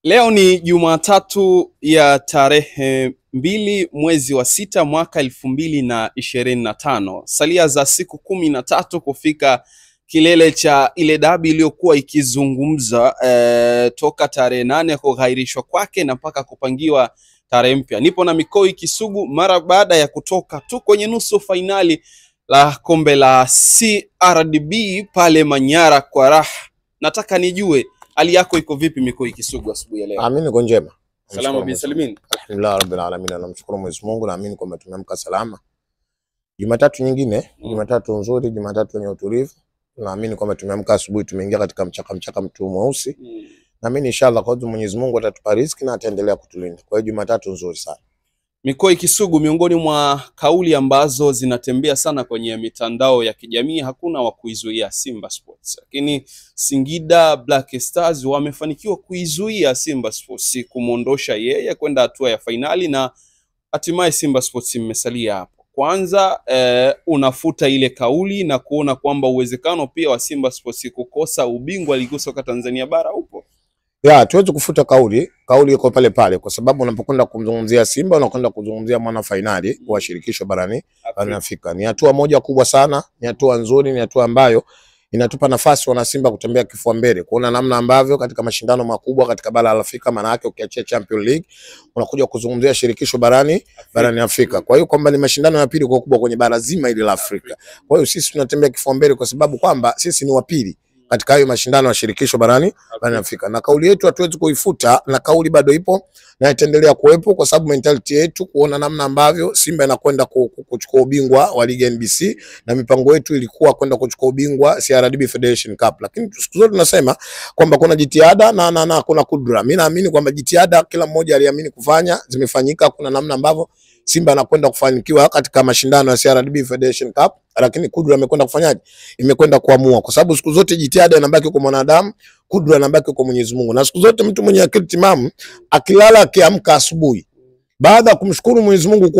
Leo ni Jumatatu ya tarehe 2 mwezi wa 6 mwaka 2025. Salia za siku 13 kufika kilele cha ile dabi iliyokuwa ikizungumza toka tarehe 8 kughairishwa kwake na mpaka kupangiwa tarehe mpya. Nipo na Mikoi Kisugu mara baada ya kutoka tu kwenye nusu fainali la kombe la CRDB pale Manyara kwa raha. Nataka nijue hali yako iko vipi Mikoi Kisugu asubuhi ya leo? Mimi niko njema. Salama bin salimin. Alhamdulillah rabbil alamin. Namshukuru Mwenyezi Mungu, naamini kwamba tumeamka salama. Jumatatu nyingine, Jumatatu nzuri, Jumatatu yenye utulivu. Naamini kwamba tumeamka asubuhi, tumeingia katika mchaka mtu mweusi. Naamini inshallah kwa Mwenyezi Mungu atatupa riziki na ataendelea kutulinda. Kwa hiyo Jumatatu nzuri sana. Mikoi Kisugu, miongoni mwa kauli ambazo zinatembea sana kwenye mitandao ya kijamii, hakuna wa kuizuia Simba Sports. Lakini Singida Black Stars wamefanikiwa kuizuia Simba Sports kumuondosha yeye kwenda hatua ya fainali, na hatimaye Simba Sports imesalia hapo. Kwanza unafuta ile kauli na kuona kwamba uwezekano pia wa Simba Sports kukosa ubingwa ligi soka Tanzania bara upo? Ya, tuweze kufuta kauli iko pale pale, kwa sababu unapokwenda kumzungumzia Simba unakwenda kuzungumzia mwana fainali wa shirikisho barani Afrika. Ni hatua moja kubwa sana, ni hatua nzuri, ni hatua ambayo inatupa nafasi wana Simba kutembea kifua mbele, kuona namna ambavyo katika mashindano makubwa katika bara la Afrika, maana yake ukiachia Champions League unakuja kuzungumzia shirikisho barani Afrika. Kwa hiyo kwamba ni mashindano ya pili kwa kubwa kwenye bara zima hili la Afrika. Kwa hiyo sisi tunatembea kifua mbele kwa sababu kwamba sisi ni wa pili katika hayo mashindano ya shirikisho barani Afrika. Na kauli yetu hatuwezi kuifuta, na kauli bado ipo na itaendelea kuwepo, kwa sababu mentality yetu kuona namna ambavyo Simba inakwenda kuchukua ubingwa wa ligi NBC, na mipango yetu ilikuwa kwenda kuchukua ubingwa CRDB Federation Cup. Lakini siku zote tunasema kwamba kuna jitihada na kuna kudra. Mimi naamini kwamba jitihada kila mmoja aliamini kufanya zimefanyika. Kuna namna ambavyo Simba anakwenda kufanikiwa katika mashindano ya CRDB Federation Cup, lakini kudra imekwenda kufanyaje? Imekwenda kuamua, kwa sababu siku zote jitihada inabaki kwa mwanadamu, kudra inabaki kwa Mwenyezi Mungu. Na siku zote mtu mwenye akili timamu akilala akiamka asubuhi, baada ya kumshukuru Mwenyezi Mungu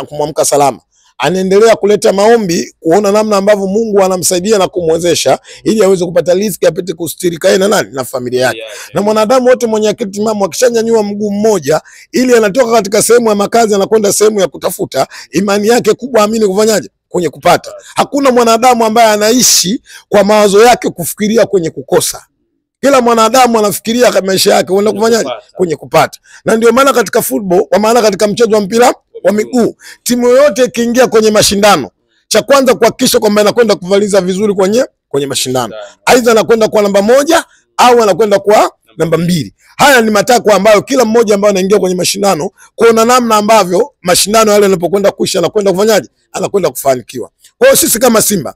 kumwamka salama, anaendelea kuleta maombi kuona namna ambavyo Mungu anamsaidia na kumwezesha ili aweze kupata riziki, apate kustirika yeye na nani na familia yake. Na mwanadamu wote mwenye akili timamu akishanyanyua mguu mmoja ili anatoka katika sehemu ya makazi anakwenda sehemu ya kutafuta, imani yake kubwa amini kufanyaje? Kwenye kupata. Hakuna mwanadamu ambaye anaishi kwa mawazo yake kufikiria kwenye kukosa. Kila mwanadamu anafikiria kwa maisha yake kwenda kufanyaje? Kwenye kupata. Na ndio maana katika football, kwa maana katika mchezo wa mpira wa miguu, timu yoyote ikiingia kwenye mashindano, cha kwanza kuhakikisha kwamba inakwenda kuvaliza vizuri kwenye mashindano. Aidha anakwenda kwa namba 1 au anakwenda kwa namba 2. Haya ni matakwa ambayo kila mmoja ambaye anaingia kwenye mashindano kuona namna ambavyo mashindano yale yanapokwenda kuisha anakwenda kufanyaje? Anakwenda kufanikiwa. Kwa hiyo sisi kama Simba,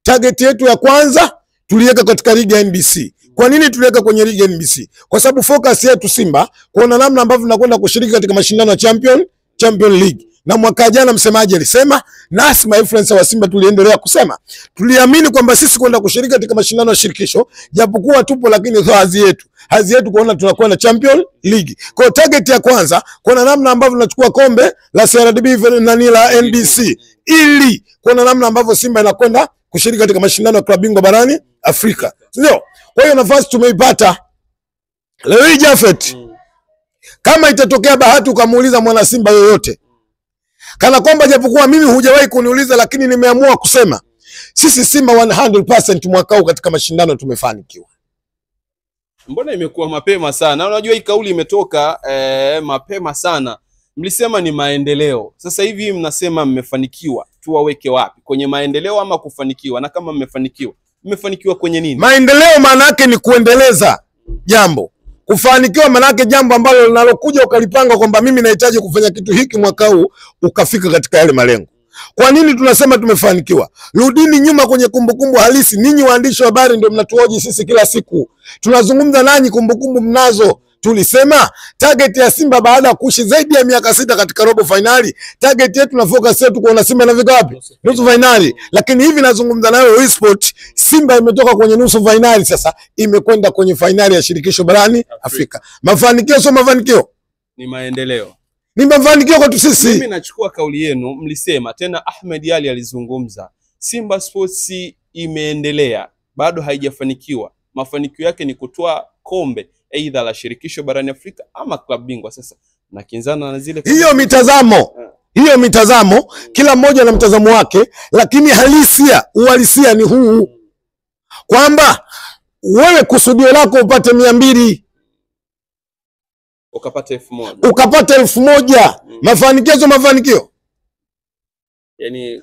target yetu ya kwanza tuliweka katika ligi ya NBC. Kwa nini tuliweka kwenye ligi ya NBC? Kwa sababu focus yetu Simba kuona namna ambavyo tunakwenda kushiriki katika mashindano ya Champions League. Na mwaka jana msemaji alisema, nasi influencer wa Simba tuliendelea kusema, tuliamini kwamba sisi kwenda kushiriki katika mashindano ya shirikisho, japokuwa tupo, lakini sio hazi yetu kuona tunakwenda Champions League. Kwa target ya kwanza kuona namna ambavyo tunachukua kombe la CRDB la NBC, ili kuona namna ambavyo Simba inakwenda kushiriki katika mashindano ya klabu bingwa barani Afrika. Ndio. Kwa hiyo nafasi tumeipata. Leo hii Jafet, kama itatokea bahati ukamuuliza mwana Simba yoyote, kana kwamba japokuwa mimi hujawahi kuniuliza, lakini nimeamua kusema sisi Simba 100% mwaka huu katika mashindano tumefanikiwa. Mbona imekuwa mapema sana? Unajua hii kauli imetoka mapema sana. Mlisema ni maendeleo. Sasa hivi mnasema mmefanikiwa. Tuwaweke wapi? Kwenye maendeleo ama kufanikiwa? Na kama mmefanikiwa kwenye nini? Maendeleo maana yake ni kuendeleza jambo. Kufanikiwa maana yake jambo ambalo linalokuja ukalipanga kwamba mimi nahitaji kufanya kitu hiki mwaka huu, ukafika katika yale malengo. Kwa nini tunasema tumefanikiwa? Rudini nyuma kwenye kumbukumbu halisi. Ninyi waandishi wa habari ndio mnatuhoji sisi kila siku. Tunazungumza nanyi, kumbukumbu mnazo. Tulisema target ya Simba baada ya kuishi zaidi ya miaka 6 katika robo finali, target yetu na focus yetu kuona Simba inafika wapi? Nusu finali. Lakini hivi nazungumza nayo eSport, Simba imetoka kwenye nusu finali, sasa imekwenda kwenye finali ya shirikisho barani Afrika. Mafanikio sio mafanikio? Ni maendeleo. Ni mafanikio kwa sisi. Mimi nachukua kauli yenu, mlisema tena Ahmed Ali alizungumza, Simba Sports imeendelea, bado haijafanikiwa. Mafanikio yake ni kutoa kombe aidha la shirikisho barani Afrika ama klabu bingwa. Sasa nakinzana na zile hiyo mitazamo kila mmoja na mtazamo wake, lakini uhalisia ni huu kwamba wewe kusudio lako upate 200, ukapata 1000, ukapata 1000. Mafanikio yani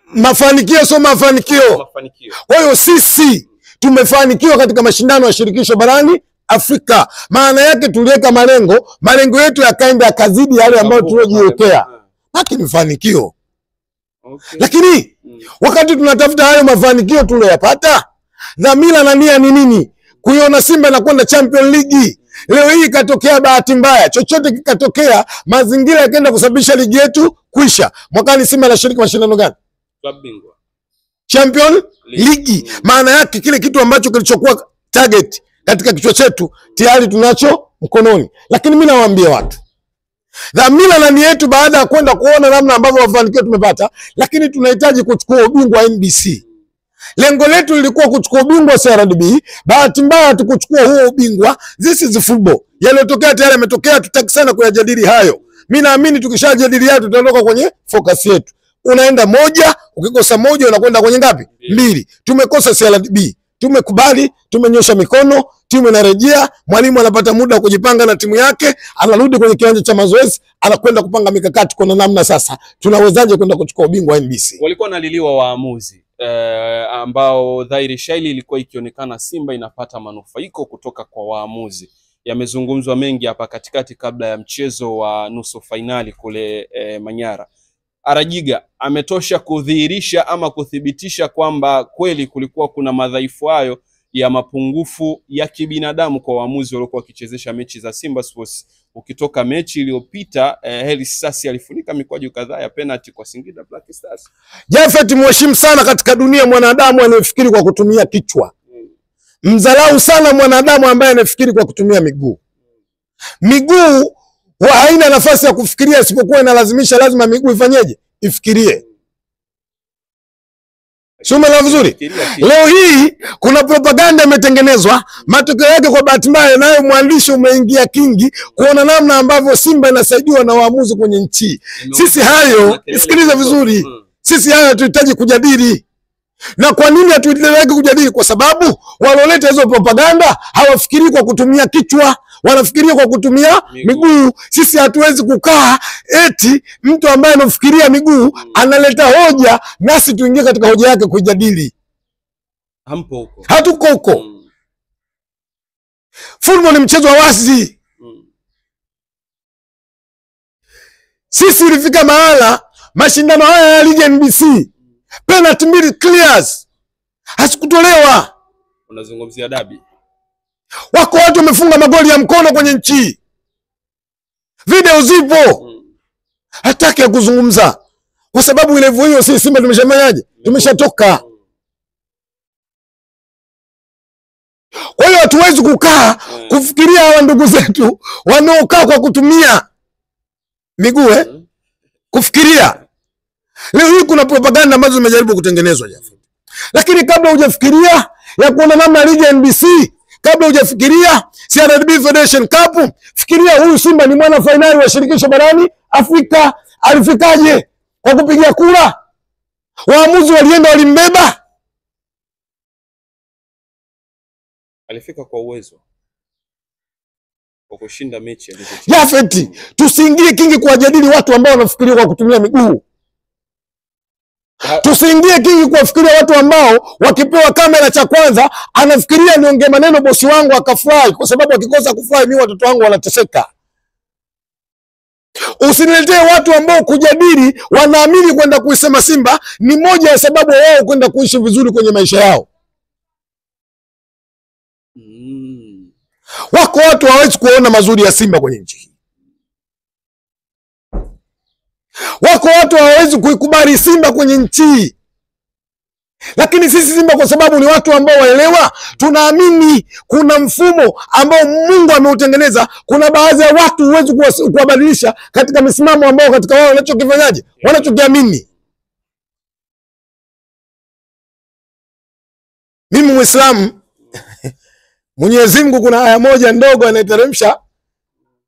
mafanikio sio mafanikio. Kwa hiyo sisi tumefanikiwa katika mashindano ya shirikisho barani Afrika. Maana yake tuliweka malengo yetu yakaenda yakazidi yale ambayo tuliojiwekea. Haki mafanikio. Okay. Lakini wakati tunatafuta hayo mafanikio tuliyopata, dhamira na nia ni nini? Kuiona Simba na kwenda Champions League. Leo hii ikatokea bahati mbaya, chochote kikatokea, mazingira yakaenda kusababisha ligi yetu kuisha. Mwakani Simba anashiriki mashindano gani? Klabu bingwa. Champions League. Maana yake kile kitu ambacho kilichokuwa target katika kichwa chetu tayari tunacho mkononi. Lakini mimi nawaambia watu, dhamira na nia yetu baada ya kwenda kuona namna ambavyo mafanikio tumepata, lakini tunahitaji kuchukua ubingwa wa NBC. Lengo letu lilikuwa kuchukua ubingwa wa CRDB. Bahati mbaya tukuchukua huo ubingwa. This is football. Yaliyotokea tayari yametokea, tutaki sana kuyajadili hayo. Mimi naamini tukishajadili hayo tutaondoka kwenye focus yetu. Unaenda moja, ukikosa moja unakwenda kwenye ngapi? 2. Tumekosa CRDB. Tumekubali, tumenyosha mikono, timu inarejea, mwalimu anapata muda wa kujipanga na timu yake, anarudi kwenye kiwanja cha mazoezi, anakwenda kupanga mikakati kwa namna sasa tunawezaje kwenda kuchukua ubingwa wa NBC. Walikuwa naliliwa waamuzi ambao dhahiri shaili ilikuwa ikionekana Simba inapata manufaiko kutoka kwa waamuzi. Yamezungumzwa mengi hapa katikati kabla ya mchezo wa nusu fainali kule Manyara. Arajiga ametosha kudhihirisha ama kuthibitisha kwamba kweli kulikuwa kuna madhaifu hayo ya mapungufu ya kibinadamu kwa waamuzi waliokuwa wakichezesha mechi za Simba Sports. Ukitoka mechi iliyopita Heli Sasi alifunika mikwaju kadhaa ya penalty kwa Singida Black Stars. Jafet mheshimu sana katika dunia mwanadamu anayefikiri kwa kutumia kichwa. Mdharau sana mwanadamu ambaye anafikiri kwa kutumia miguu. Miguu haina nafasi ya kufikiria isipokuwa inalazimisha lazima miguu ifanyeje? Ifikirie. Soma la vizuri. Leo hii kuna propaganda imetengenezwa, matokeo yake kwa bahati mbaya nayo mwandishi umeingia kingi kuona namna ambavyo Simba inasaidiwa na waamuzi kwenye nchi. Sisi hayo, sikiliza vizuri. Sisi hayo tunahitaji kujadili. Na kwa nini hatuendelee kujadili? Kwa sababu waloleta hizo propaganda hawafikiri kwa kutumia kichwa, wanafikiria kwa kutumia miguu. Sisi hatuwezi kukaa eti mtu ambaye anafikiria miguu analeta hoja nasi tuingie katika hoja yake kujadili. Hampo huko. Hatuko huko. Football ni mchezo wa wazi. Sisi ilifika mahala mashindano haya ya ligi NBC penalty 2 clears hasikutolewa. Unazungumzia dabi. Wako watu wamefunga magoli ya mkono kwenye nchi. Video zipo. Hataki ya kuzungumza. Kwa sababu ile hiyo sisi Simba tumeshafanyaje? Tumeshatoka. Kwa hiyo hatuwezi kukaa kufikiria hawa ndugu zetu wanaokaa kwa kutumia miguu kufikiria. Leo hii kuna propaganda ambazo zimejaribu kutengenezwa Jafet. Lakini kabla hujafikiria ya kuona namna ligi ya NBC, kabla hujafikiria CRDB Federation Cup, fikiria huyu Simba ni mwana finali wa shirikisho barani Afrika. Alifikaje? Kwa kupigia kura? Waamuzi walienda walimbeba? Alifika kwa uwezo kwa kushinda mechi alizocheza. Jafet, tusiingie kingi kuwajadili watu ambao wanafikiria kwa kutumia miguu. Tusiingie kingi kuwafikiria watu ambao wakipewa kamera cha kwanza anafikiria niongee maneno bosi wangu akafurahi, kwa sababu akikosa kufurahi mimi watoto wangu wanateseka. Usiniletee watu ambao kujadili wanaamini kwenda kuisema Simba ni moja ya sababu wao kwenda kuishi vizuri kwenye maisha yao. Wako watu hawezi kuona mazuri ya Simba kwenye nchi hii. Wako watu hawezi kuikubali Simba kwenye nchi. Lakini sisi Simba kwa sababu ni watu ambao waelewa, tunaamini kuna mfumo ambao Mungu ameutengeneza. Kuna baadhi ya watu huwezi kuwabadilisha katika misimamo ambao katika wao wanachokifanyaje? Wanachokiamini. Mimi Muislamu Mwenyezi Mungu kuna aya moja ndogo anaiteremsha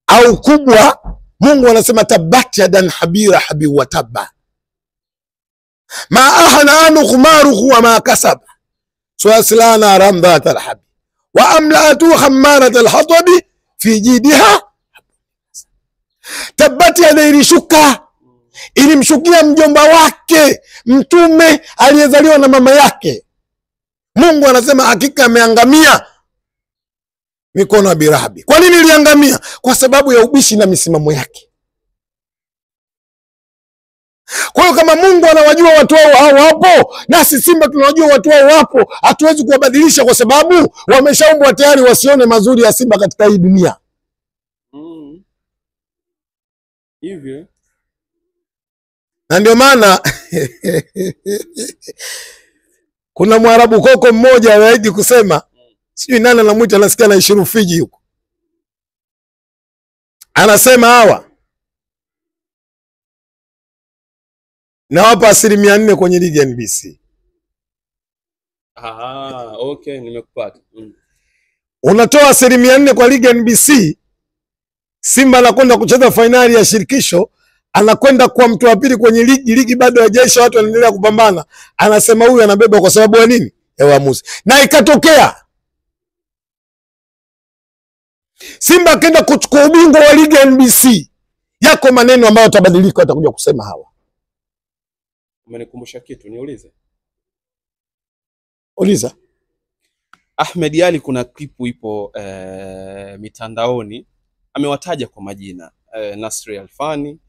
au kubwa, Mungu anasema tabbat yadan habira habi wa tabba ma ahana anu khumaruhu wa ma kasaba swasla naran dhat alhab wa amlaatu khammarat alhatabi fi jidiha. Tabbat yada ilishuka, ilimshukia mjomba wake mtume aliyezaliwa na mama yake. Mungu anasema hakika ameangamia mikono ya Birahabi. Kwa nini iliangamia? Kwa sababu ya ubishi na misimamo yake. Kwa hiyo kama Mungu anawajua watu wao hawapo, nasi Simba tunawajua watu wao wapo, hatuwezi kuwabadilisha kwa sababu wameshaumbwa tayari wasione mazuri ya Simba katika hii dunia. Hivyo. Na ndio maana kuna Mwarabu koko mmoja anaidi kusema, sijui nani anamuita, nasikia na Ishiru Fiji huko, anasema hawa na wapa 4% kwenye ligi ya NBC. Aha, okay, nimekupata. Unatoa 4% kwa ligi ya NBC, Simba anakwenda kucheza fainali ya shirikisho, anakwenda kwa mtu wa pili kwenye ligi bado haijaisha, watu wanaendelea kupambana, anasema huyu anabeba kwa sababu ya nini? Ya uamuzi. Na ikatokea Simba akaenda kuchukua ubingwa wa ligi ya NBC, yako maneno ambayo yatabadilika, watakuja kusema hawa. Umenikumbusha kitu, niulize. Uliza. Ahmed Ally kuna klipu ipo mitandaoni, amewataja kwa majina Nasri Alfani,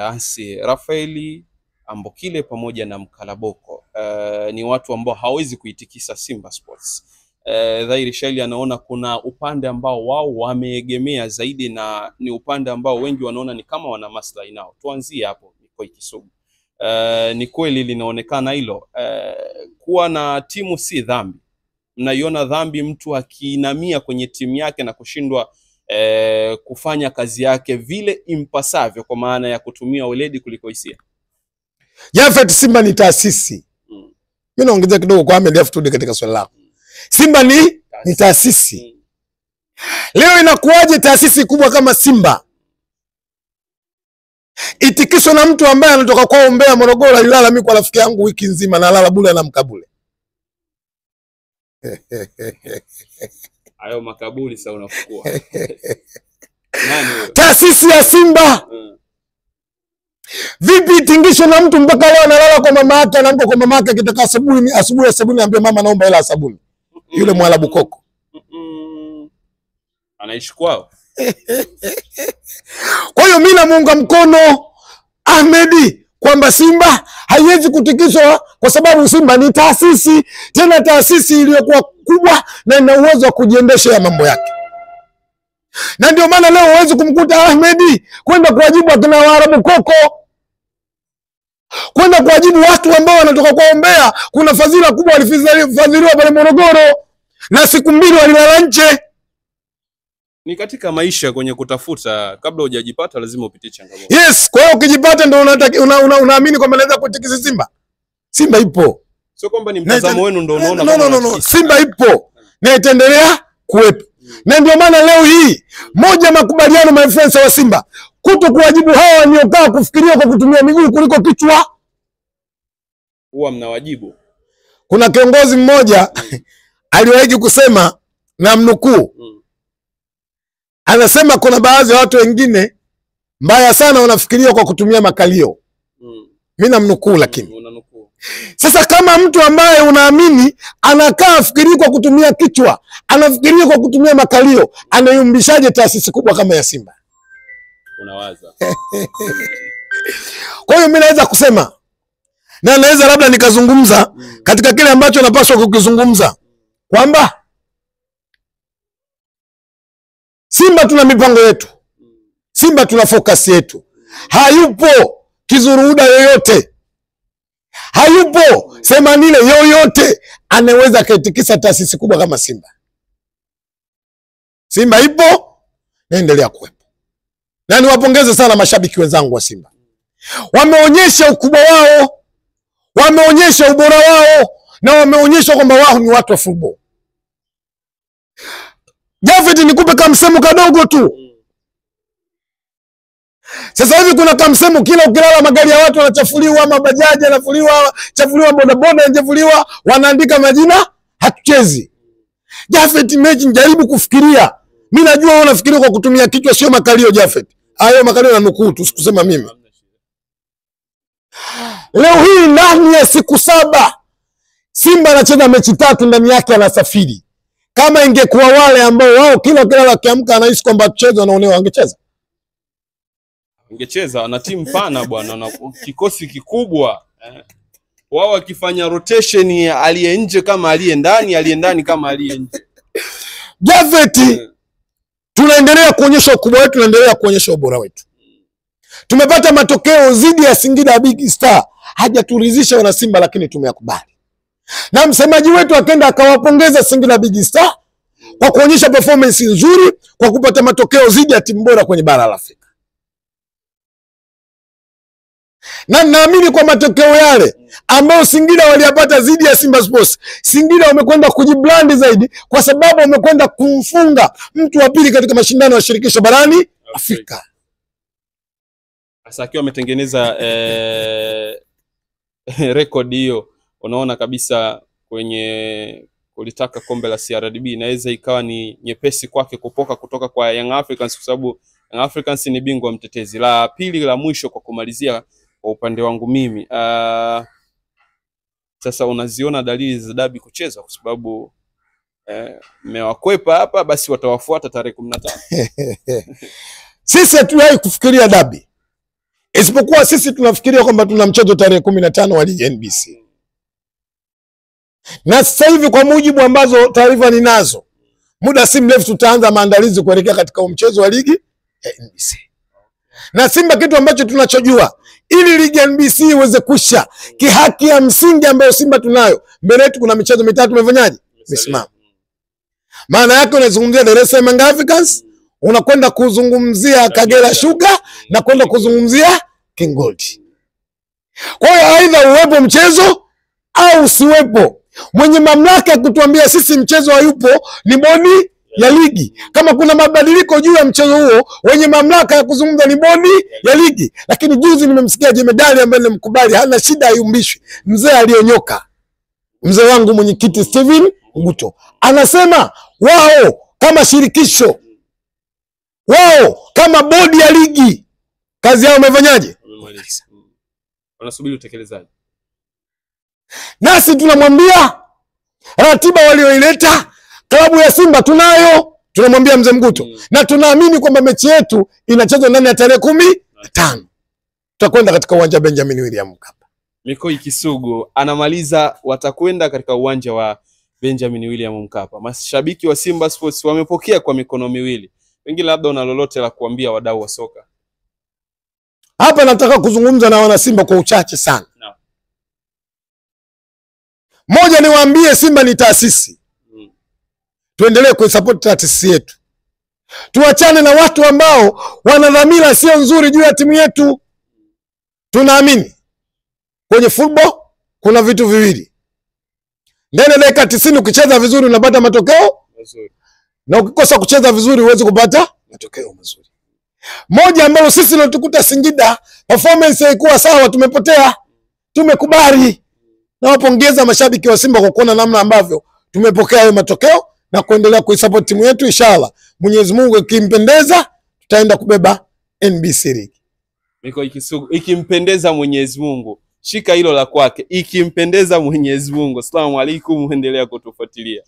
Ansi Rafaeli, Ambokile pamoja na Mkalaboko. Ni watu ambao hawezi kuitikisa Simba Sports. Dhahiri shaili anaona kuna upande ambao wao wameegemea zaidi, na ni upande ambao wengi wanaona ni kama wana maslahi nao. Tuanzie hapo Nikoi Kisugu. Ni kweli linaonekana hilo. Kuwa na timu si dhambi. Mnaiona dhambi mtu akiinamia kwenye timu yake na kushindwa kufanya kazi yake vile impasavyo, kwa maana ya kutumia weledi kuliko hisia? Jafet, Simba ni taasisi. Mimi naongeza kidogo kwa Ahmed afu turudi katika swali lako. Simba ni taasisi. Leo inakuwaje taasisi kubwa kama Simba itikisho na mtu ambaye anatoka kwa Mbeya, Morogoro, alilala mimi kwa rafiki yangu wiki nzima na lala bure na mkabule. Hayo makaburi sasa unafukua. Nani wewe? Taasisi ya Simba. Vipi itingisho na mtu mpaka leo analala kwa mama yake, anaamka kwa mama yake akitaka asubuhi ya sabuni anambia mama naomba hela ya sabuni. Yule Mwarabu koko. Anaishi kwao. Kwa hiyo mimi namuunga mkono Ahmed kwamba Simba haiwezi kutikiswa kwa sababu Simba ni taasisi, tena taasisi iliyokuwa kubwa na ina uwezo wa kujiendesha ya mambo yake. Na ndio maana leo huwezi kumkuta Ahmed kwenda kuwajibu akina Waarabu koko, kwenda kuwajibu watu ambao wanatoka kwa Mbeya. Kuna fadhila kubwa walifadhiliwa pale Morogoro na siku 2 walilala nje. Ni katika maisha kwenye kutafuta, kabla hujajipata lazima upitie changamoto. Yes, kwa hiyo ukijipata ndio unaamini kwamba naweza kutikisa Simba. Simba ipo. Sio kwamba ni mtazamo wenu ndio unaona kama no. Simba ipo na itaendelea kuwepo. Na ndio maana leo hii moja makubaliano maafisa wa Simba kuto kuwajibu hawa waliokaa kufikiria kwa kutumia miguu kuliko kichwa. Huwa mnawajibu. Kuna kiongozi mmoja aliwahi kusema na mnukuu, anasema kuna baadhi ya watu wengine mbaya sana wanafikiria kwa kutumia makalio. Mimi namnukuu lakini. Unanukuu. Sasa kama mtu ambaye unaamini anakaa afikiria kwa kutumia kichwa, anafikiria kwa kutumia makalio, anayumbishaje taasisi kubwa kama ya Simba? Unawaza. Kwa hiyo mimi naweza kusema na naweza labda nikazungumza katika kile ambacho napaswa kukizungumza kwamba Simba tuna mipango yetu. Simba tuna focus yetu. Hayupo kizuruda yoyote, hayupo semanile yoyote anaweza kaitikisa taasisi kubwa kama Simba. Simba ipo, naendelea kuwepo. Na niwapongeze sana mashabiki wenzangu wa Simba. Wameonyesha ukubwa wao, wameonyesha ubora wao, na wameonyesha kwamba wao ni watu wa football. Jafet, nikupe kamsemo kadogo tu. Sasa hivi kuna kamsemo, kila ukilala magari ya watu yanachafuliwa, mabajaji yanafuliwa, chafuliwa, bodaboda yanachafuliwa, wanaandika majina, hatuchezi. Jafet, mechi jaribu kufikiria. Mimi najua wewe unafikiria kwa kutumia kichwa, sio makalio Jafet. Hayo makalio na nukuu tu, sikusema mimi. Leo hii ndani ya siku 7 Simba anacheza mechi 3 ndani yake anasafiri. Kama ingekuwa wale ambao wao kila kiamka anahisi kwamba mchezo wanaonewa, angecheza. Ungecheza na timu pana bwana, na kikosi kikubwa. Wao wakifanya rotation, aliye nje kama aliye ndani kama aliye nje. Jafet, tunaendelea kuonyesha ukubwa wetu, tunaendelea kuonyesha ubora wetu. Tumepata matokeo zidi ya Singida Big Star. Hajaturidhisha wana Simba, lakini tumeyakubali. Na msemaji wetu akaenda akawapongeza Singida Big Star kwa kuonyesha performance nzuri, kwa kupata matokeo zidi ya timu bora kwenye bara la Afrika. Na naamini kwa matokeo yale ambayo Singida waliyapata zidi ya Simba Sports, Singida wamekwenda kujibrand zaidi, kwa sababu wamekwenda kumfunga mtu wa pili katika mashindano ya shirikisho barani Afrika. Sasa akiwa ametengeneza record hiyo, unaona kabisa kwenye kulitaka kombe la CRDB inaweza ikawa ni nyepesi kwake kupoka kutoka kwa Young Africans, kwa sababu Young Africans ni bingwa mtetezi. La pili la mwisho kwa kumalizia kwa upande wangu mimi, sasa unaziona dalili za dabi kucheza, kwa sababu mmewakwepa hapa, basi watawafuata tarehe 15. Sisi hatuwahi kufikiria dabi, isipokuwa sisi tunafikiria kwamba tuna mchezo tarehe 15 wa ligi NBC. Na sasa hivi kwa mujibu ambazo taarifa ninazo, muda si mrefu tutaanza maandalizi kuelekea katika mchezo wa ligi ya NBC. Na Simba, kitu ambacho tunachojua, ili ligi ya NBC iweze kusha kihaki ya msingi ambayo Simba tunayo, mbele yetu kuna michezo 3 tumefanyaje? Misimamo. Maana yake unazungumzia Dar es Salaam Africans, unakwenda kuzungumzia Kagera Sugar, na kwenda kuzungumzia King Gold. Kwa hiyo aidha uwepo mchezo au usiwepo, mwenye mamlaka ya kutuambia sisi mchezo hayupo ni bodi ya ligi. Kama kuna mabadiliko juu ya mchezo huo, wenye mamlaka ya kuzungumza ni bodi ya ligi. Lakini juzi nimemsikia jemedali ambaye nimkubali, hana shida, ayumbishwi, mzee alionyoka, mzee wangu mwenyekiti Steven Nguto, anasema wao kama shirikisho, wao kama bodi ya ligi, kazi yao wamefanyaje? Wanasubiri utekelezaji. Nasi tunamwambia ratiba walioileta klabu ya Simba tunayo, tunamwambia mzee Mguto, na tunaamini kwamba mechi yetu inachezwa ndani ya tarehe 15. Tutakwenda katika uwanja Benjamin William Mkapa. Mikoi Kisugu anamaliza, watakwenda katika uwanja wa Benjamin William Mkapa. Mashabiki wa Simba Sports wamepokea kwa mikono miwili. Wengine labda una lolote la kuambia wadau wa soka? Hapa nataka kuzungumza na wana Simba kwa uchache sana. No. Moja, niwaambie Simba ni taasisi. Tuendelee kuisupport taasisi yetu. Tuachane na watu ambao wana dhamira sio nzuri juu ya timu yetu. Tunaamini kwenye football kuna vitu viwili. Ndani ya dakika 90 ukicheza vizuri unapata matokeo mazuri, na ukikosa kucheza vizuri huwezi kupata matokeo mazuri. Moja ambalo sisi tunatukuta Singida, performance haikuwa sawa, tumepotea, tumekubali. Na wapongeza mashabiki wa Simba kwa kuona namna ambavyo tumepokea hayo matokeo na kuendelea kuisupport timu yetu. Inshallah Mwenyezi Mungu ikimpendeza tutaenda kubeba NBC League. Mikoi Kisugu, ikimpendeza Mwenyezi Mungu. Shika hilo la kwake, ikimpendeza Mwenyezi Mungu. Asalamu alaykum, muendelea kutufuatilia.